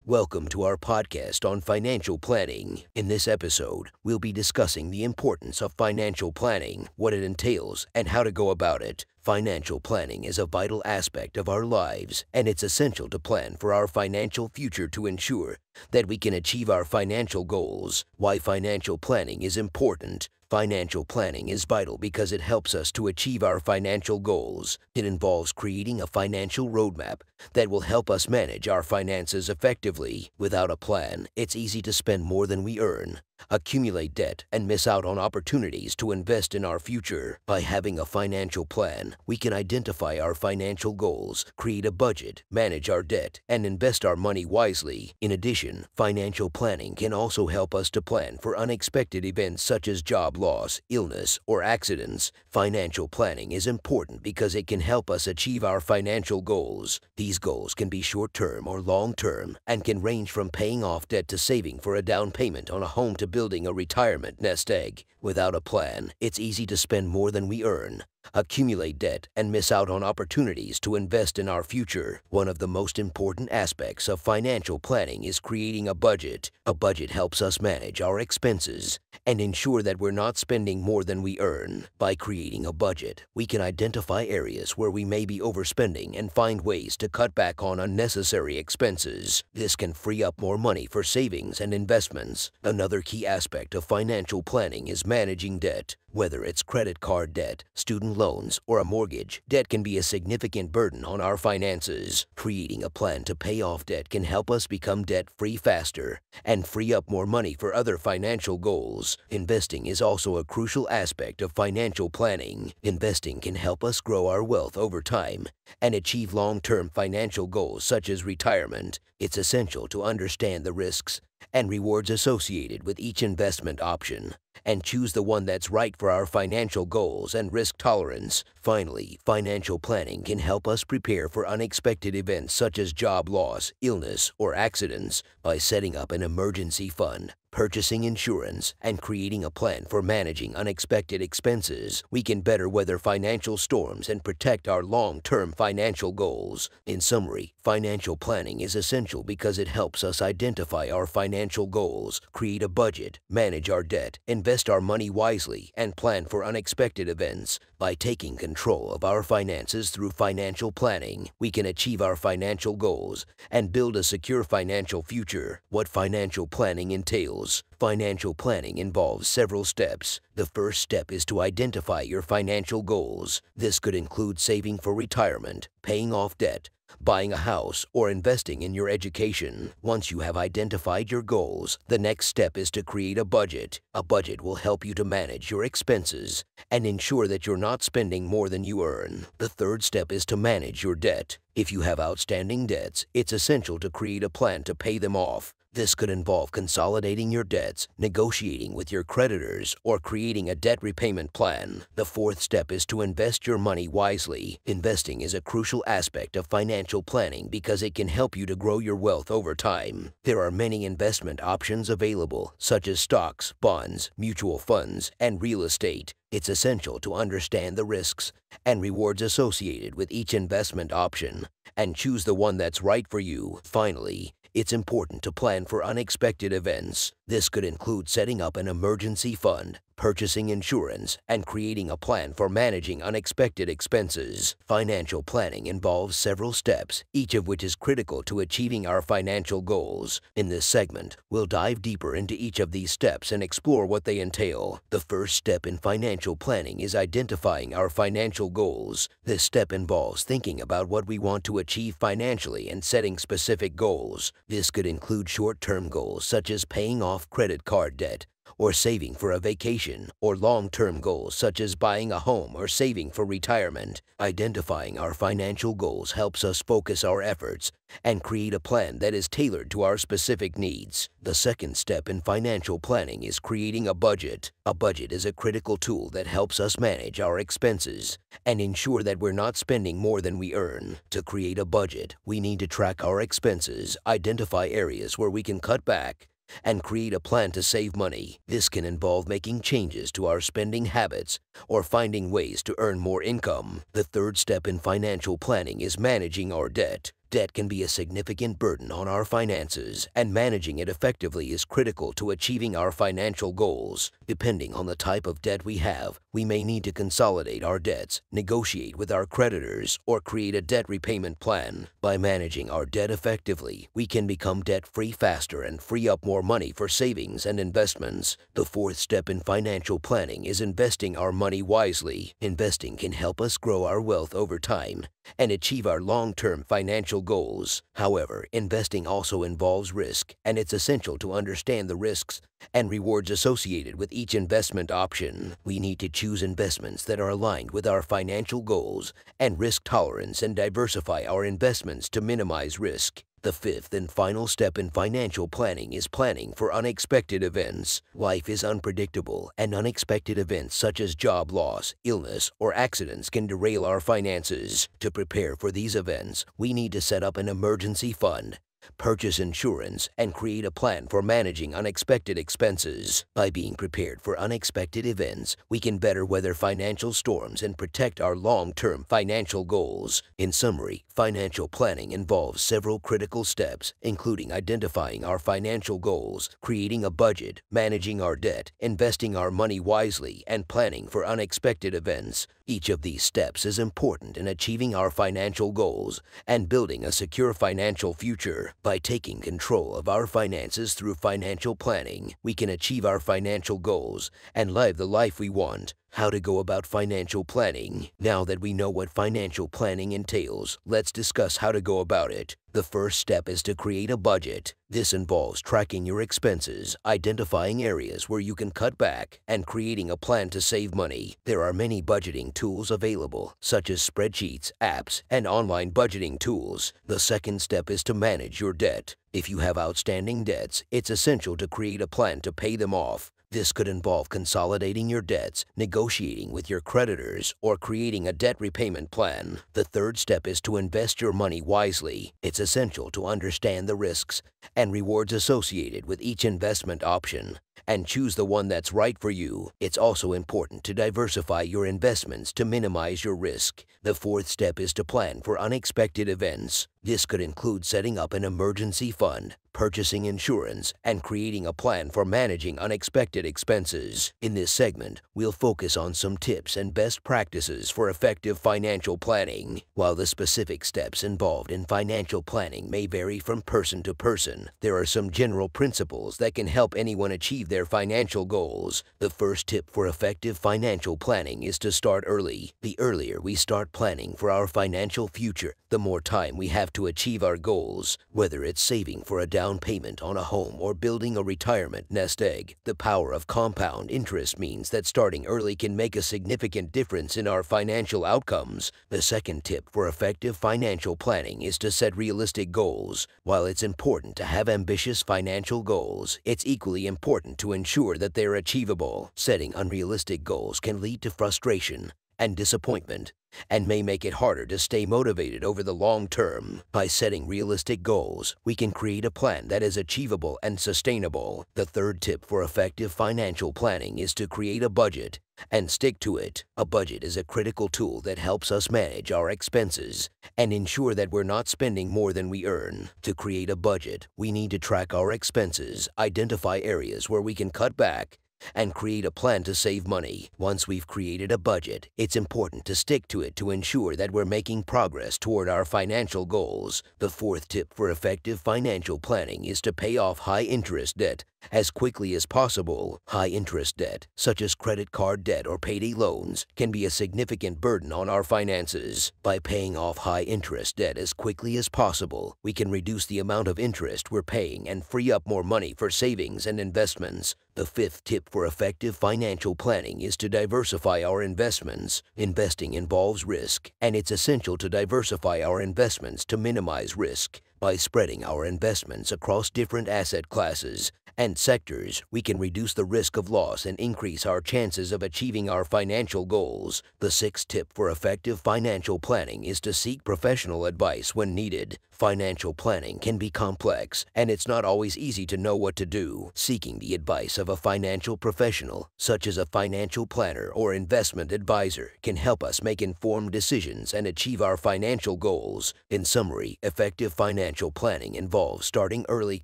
Welcome to our podcast on financial planning. In this episode, we'll be discussing the importance of financial planning, what it entails, and how to go about it. Financial planning is a vital aspect of our lives, and it's essential to plan for our financial future to ensure that we can achieve our financial goals. Why financial planning is important. Financial planning is vital because it helps us to achieve our financial goals. It involves creating a financial roadmap that will help us manage our finances effectively. Without a plan, it's easy to spend more than we earn, accumulate debt, and miss out on opportunities to invest in our future. By having a financial plan, we can identify our financial goals, create a budget, manage our debt, and invest our money wisely. In addition, financial planning can also help us to plan for unexpected events such as job loss, illness, or accidents. Financial planning is important because it can help us achieve our financial goals. These goals can be short-term or long-term and can range from paying off debt to saving for a down payment on a home to building a retirement nest egg. Without a plan, it's easy to spend more than we earn, accumulate debt, and miss out on opportunities to invest in our future. One of the most important aspects of financial planning is creating a budget. A budget helps us manage our expenses and ensure that we're not spending more than we earn. By creating a budget, we can identify areas where we may be overspending and find ways to cut back on unnecessary expenses. This can free up more money for savings and investments. Another key aspect of financial planning is managing debt. Whether it's credit card debt, student loans, or a mortgage, debt can be a significant burden on our finances. Creating a plan to pay off debt can help us become debt-free faster and free up more money for other financial goals. Investing is also a crucial aspect of financial planning. Investing can help us grow our wealth over time and achieve long-term financial goals such as retirement. It's essential to understand the risks and rewards associated with each investment option and choose the one that's right for our financial goals and risk tolerance. Finally, financial planning can help us prepare for unexpected events such as job loss, illness, or accidents. By setting up an emergency fund, purchasing insurance, and creating a plan for managing unexpected expenses, we can better weather financial storms and protect our long-term financial goals. In summary, financial planning is essential because it helps us identify our financial goals, create a budget, manage our debt, invest our money wisely, and plan for unexpected events. By taking control of our finances through financial planning, we can achieve our financial goals and build a secure financial future. What financial planning entails. Financial planning involves several steps. The first step is to identify your financial goals. This could include saving for retirement, paying off debt, buying a house, or investing in your education. Once you have identified your goals, the next step is to create a budget. A budget will help you to manage your expenses and ensure that you're not spending more than you earn. The third step is to manage your debt. If you have outstanding debts, it's essential to create a plan to pay them off. This could involve consolidating your debts, negotiating with your creditors, or creating a debt repayment plan. The fourth step is to invest your money wisely. Investing is a crucial aspect of financial planning because it can help you to grow your wealth over time. There are many investment options available, such as stocks, bonds, mutual funds, and real estate. It's essential to understand the risks and rewards associated with each investment option and choose the one that's right for you. Finally, it's important to plan for unexpected events. This could include setting up an emergency fund, purchasing insurance, and creating a plan for managing unexpected expenses. Financial planning involves several steps, each of which is critical to achieving our financial goals. In this segment, we'll dive deeper into each of these steps and explore what they entail. The first step in financial planning is identifying our financial goals. This step involves thinking about what we want to achieve financially and setting specific goals. This could include short-term goals such as paying off credit card debt, or saving for a vacation, or long-term goals such as buying a home or saving for retirement. Identifying our financial goals helps us focus our efforts and create a plan that is tailored to our specific needs. The second step in financial planning is creating a budget. A budget is a critical tool that helps us manage our expenses and ensure that we're not spending more than we earn. To create a budget, we need to track our expenses, identify areas where we can cut back, and create a plan to save money. This can involve making changes to our spending habits or finding ways to earn more income. The third step in financial planning is managing our debt. Debt can be a significant burden on our finances, and managing it effectively is critical to achieving our financial goals. Depending on the type of debt we have, we may need to consolidate our debts, negotiate with our creditors, or create a debt repayment plan. By managing our debt effectively, we can become debt-free faster and free up more money for savings and investments. The fourth step in financial planning is investing our money wisely. Investing can help us grow our wealth over time and achieve our long-term financial goals. However, investing also involves risk, and it's essential to understand the risks and rewards associated with each investment option. We need to choose investments that are aligned with our financial goals and risk tolerance and diversify our investments to minimize risk. The fifth and final step in financial planning is planning for unexpected events. Life is unpredictable, and unexpected events such as job loss, illness, or accidents can derail our finances. To prepare for these events, we need to set up an emergency fund, purchase insurance, and create a plan for managing unexpected expenses. By being prepared for unexpected events, we can better weather financial storms and protect our long-term financial goals. In summary, financial planning involves several critical steps, including identifying our financial goals, creating a budget, managing our debt, investing our money wisely, and planning for unexpected events. Each of these steps is important in achieving our financial goals and building a secure financial future. By taking control of our finances through financial planning, we can achieve our financial goals and live the life we want. How to go about financial planning. Now that we know what financial planning entails, let's discuss how to go about it. The first step is to create a budget. This involves tracking your expenses, identifying areas where you can cut back, and creating a plan to save money. There are many budgeting tools available, such as spreadsheets, apps, and online budgeting tools. The second step is to manage your debt. If you have outstanding debts, it's essential to create a plan to pay them off. This could involve consolidating your debts, negotiating with your creditors, or creating a debt repayment plan. The third step is to invest your money wisely. It's essential to understand the risks and rewards associated with each investment option and choose the one that's right for you. It's also important to diversify your investments to minimize your risk. The fourth step is to plan for unexpected events. This could include setting up an emergency fund, purchasing insurance, and creating a plan for managing unexpected expenses. In this segment, we'll focus on some tips and best practices for effective financial planning. While the specific steps involved in financial planning may vary from person to person, there are some general principles that can help anyone achieve their financial goals. The first tip for effective financial planning is to start early. The earlier we start planning for our financial future, the more time we have to achieve our goals. Whether it's saving for a down payment on a home or building a retirement nest egg, the power of compound interest means that starting early can make a significant difference in our financial outcomes. The second tip for effective financial planning is to set realistic goals. While it's important to have ambitious financial goals, it's equally important to ensure that they're achievable. Setting unrealistic goals can lead to frustration and disappointment, and may make it harder to stay motivated over the long term. By setting realistic goals, we can create a plan that is achievable and sustainable. The third tip for effective financial planning is to create a budget and stick to it. A budget is a critical tool that helps us manage our expenses and ensure that we're not spending more than we earn. To create a budget, we need to track our expenses, identify areas where we can cut back, and create a plan to save money. Once we've created a budget, it's important to stick to it to ensure that we're making progress toward our financial goals. The fourth tip for effective financial planning is to pay off high-interest debt as quickly as possible. High-interest debt, such as credit card debt or payday loans, can be a significant burden on our finances. By paying off high-interest debt as quickly as possible, we can reduce the amount of interest we're paying and free up more money for savings and investments. The fifth tip for effective financial planning is to diversify our investments. Investing involves risk, and it's essential to diversify our investments to minimize risk. By spreading our investments across different asset classes and sectors, we can reduce the risk of loss and increase our chances of achieving our financial goals. The sixth tip for effective financial planning is to seek professional advice when needed. Financial planning can be complex, and it's not always easy to know what to do. Seeking the advice of a financial professional, such as a financial planner or investment advisor, can help us make informed decisions and achieve our financial goals. In summary, effective financial planning involves starting early,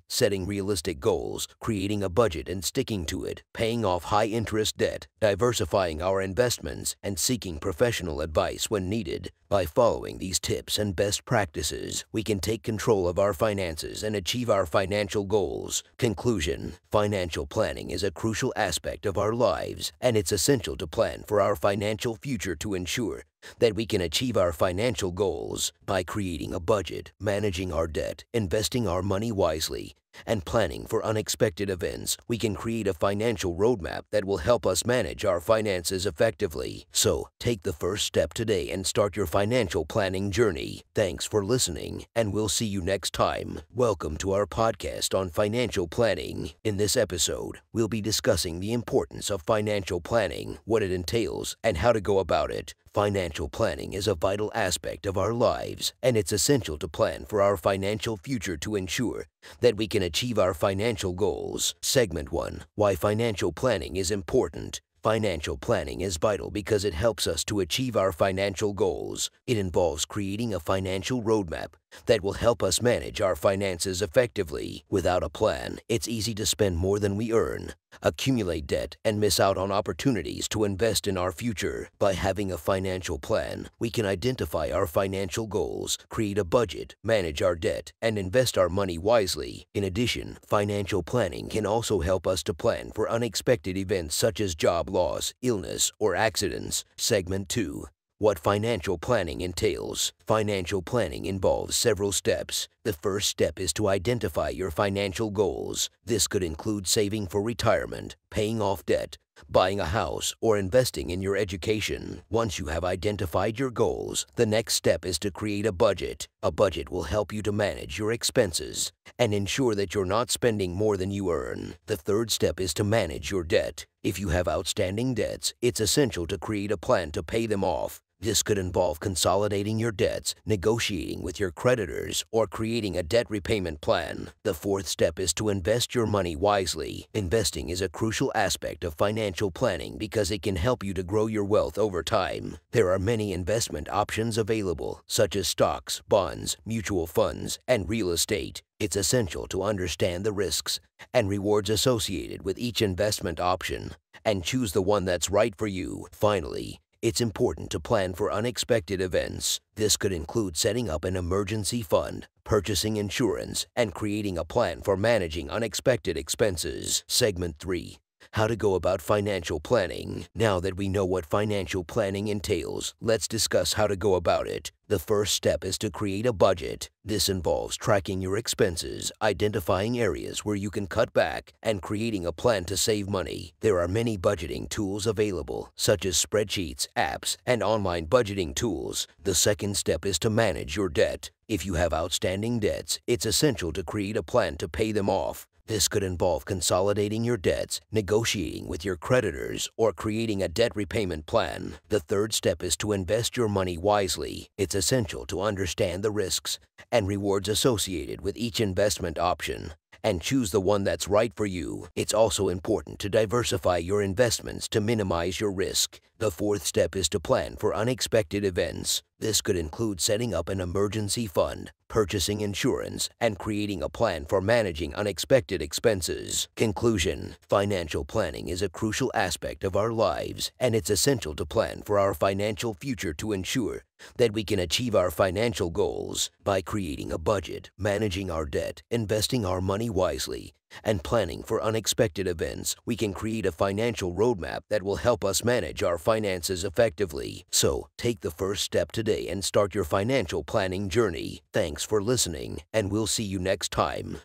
setting realistic goals, creating a budget and sticking to it, paying off high-interest debt, diversifying our investments, and seeking professional advice when needed. By following these tips and best practices, we can take control of our finances and achieve our financial goals. Conclusion: financial planning is a crucial aspect of our lives, and it's essential to plan for our financial future to ensure that we can achieve our financial goals. By creating a budget, managing our debt, investing our money wisely, and planning for unexpected events, we can create a financial roadmap that will help us manage our finances effectively. So, take the first step today and start your financial planning journey. Thanks for listening, and we'll see you next time. Welcome to our podcast on financial planning. In this episode, we'll be discussing the importance of financial planning, what it entails, and how to go about it. Financial planning is a vital aspect of our lives, and it's essential to plan for our financial future to ensure that we can achieve our financial goals. Segment 1. Why financial planning is important. Financial planning is vital because it helps us to achieve our financial goals. It involves creating a financial roadmap that will help us manage our finances effectively. Without a plan, it's easy to spend more than we earn, accumulate debt, and miss out on opportunities to invest in our future. By having a financial plan, we can identify our financial goals, create a budget, manage our debt, and invest our money wisely. In addition, financial planning can also help us to plan for unexpected events such as job loss, illness, or accidents. Segment 2. What financial planning entails. Financial planning involves several steps. The first step is to identify your financial goals. This could include saving for retirement, paying off debt, buying a house, or investing in your education. Once you have identified your goals, the next step is to create a budget. A budget will help you to manage your expenses and ensure that you're not spending more than you earn. The third step is to manage your debt. If you have outstanding debts, it's essential to create a plan to pay them off. This could involve consolidating your debts, negotiating with your creditors, or creating a debt repayment plan. The fourth step is to invest your money wisely. Investing is a crucial aspect of financial planning because it can help you to grow your wealth over time. There are many investment options available, such as stocks, bonds, mutual funds, and real estate. It's essential to understand the risks and rewards associated with each investment option and choose the one that's right for you. Finally, it's important to plan for unexpected events. This could include setting up an emergency fund, purchasing insurance, and creating a plan for managing unexpected expenses. Segment 3. How to go about financial planning. Now that we know what financial planning entails, let's discuss how to go about it. The first step is to create a budget. This involves tracking your expenses, identifying areas where you can cut back, and creating a plan to save money. There are many budgeting tools available, such as spreadsheets, apps, and online budgeting tools. The second step is to manage your debt. If you have outstanding debts, it's essential to create a plan to pay them off. This could involve consolidating your debts, negotiating with your creditors, or creating a debt repayment plan. The third step is to invest your money wisely. It's essential to understand the risks and rewards associated with each investment option and choose the one that's right for you. It's also important to diversify your investments to minimize your risk. The fourth step is to plan for unexpected events. This could include setting up an emergency fund, purchasing insurance, and creating a plan for managing unexpected expenses. Conclusion: financial planning is a crucial aspect of our lives, and it's essential to plan for our financial future to ensure that we can achieve our financial goals. By creating a budget, managing our debt, investing our money wisely, and planning for unexpected events, we can create a financial roadmap that will help us manage our finances effectively. So, take the first step today and start your financial planning journey. Thanks for listening, and we'll see you next time.